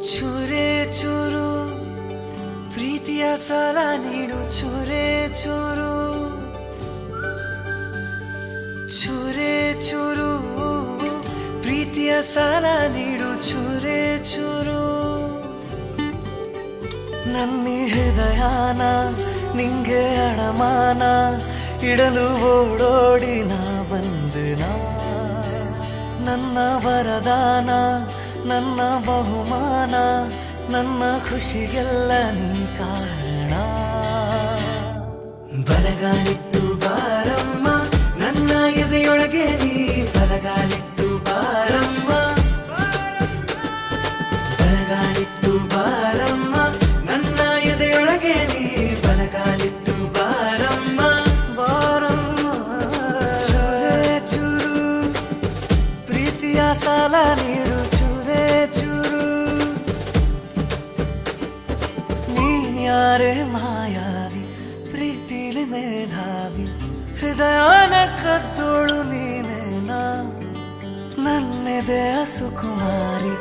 ಚೂರೇ ಚೂರು ಪ್ರೀತಿಯ ಸಾಲ ನೀಡು ಚೂರೇ ಚೂರು ಚೂರೇ ಚೂರು ಪ್ರೀತಿಯ ಸಾಲ ನೀಡು ಚೂರೇ ಚೂರು ನನ್ನಿ ಹೃದಯನ ನಿಂಗೆ ಅಡಮಾನ ಇಡಲು ಓಡೋಡಿ ನಾ ಬಂದನಾ ನನ್ನ ವರದಾನ ನನ್ನ ಬಹುಮಾನ ನನ್ನ ಖುಷಿಗೆಲ್ಲ ನೀ ಕಾರಣ ಬಲಗಾಲಿಟ್ಟು ಬಾರಮ್ಮ ನನ್ನ ಎದೆಯೊಳಗೆ ನೀ ಬಲಗಾಲಿಟ್ಟು ಬಾರಮ್ಮ ಬಲಗಾಲಿಟ್ಟು ಬಾರಮ್ಮ ನನ್ನ ಎದೆಯೊಳಗೆ ನೀ ಬಲಗಾಲಿಟ್ಟು ಬಾರಮ್ಮ ಬಾರಮ್ಮ ಚೂರೇ ಚೂರು ಪ್ರೀತಿಯ ಸಾಲ ನೀಡು ಚೂರೇ ಚೂರು ನೀನ್ಯಾರೇ ಮಾಯಾವಿ ಪ್ರೀತಿಲಿ ಮೇಧಾವಿ ಹೃದಯನ ಕದ್ದೋಳು ನೀನೇನಾ ನನ್ನೆದೆಯ ಸುಕುಮಾರಿ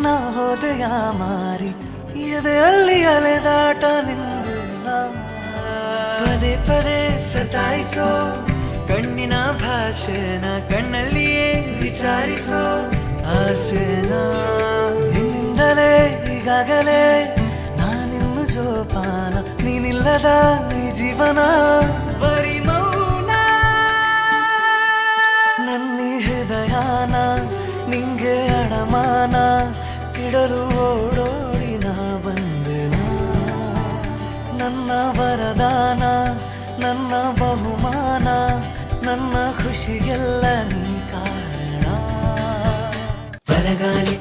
ನಾ ಹೋದೆಯ ಮಾರಿ ಎದೆಯಲ್ಲಿ ಅಲೆದಾಟ ನಿಂದೇನಾ ಪದೇ ಪದೇ ಸತಾಯಿಸೋ ಕಣ್ಣಿನ ಭಾಷೆನ ಕಣ್ಣಲ್ಲಿಯೇ ವಿಚಾರಿಸೋ ಆಸೆನಾ ನಿನ್ನಿಂದಲೇ ಈಗಾಗಲೇ ನಾನಿನ್ನು ಜೋಪಾನ ನೀನಿಲ್ಲದ ಈ ಜೀವನ ಬರೀ ಮೌನ ನನ್ನಿ ಹೃದಯನ ನಿಂಗೆ ಅಡಮಾನ ಇಡಲು ಓಡೋಡಿ ನಾ ಬಂದೆನಾ ನನ್ನ ವರದಾನ ನನ್ನ ಬಹುಮಾನ ನನ್ನ ಖುಷಿಗೆಲ್ಲ ನೀ ಕಾರಣ ಬಲಗಾಲಿ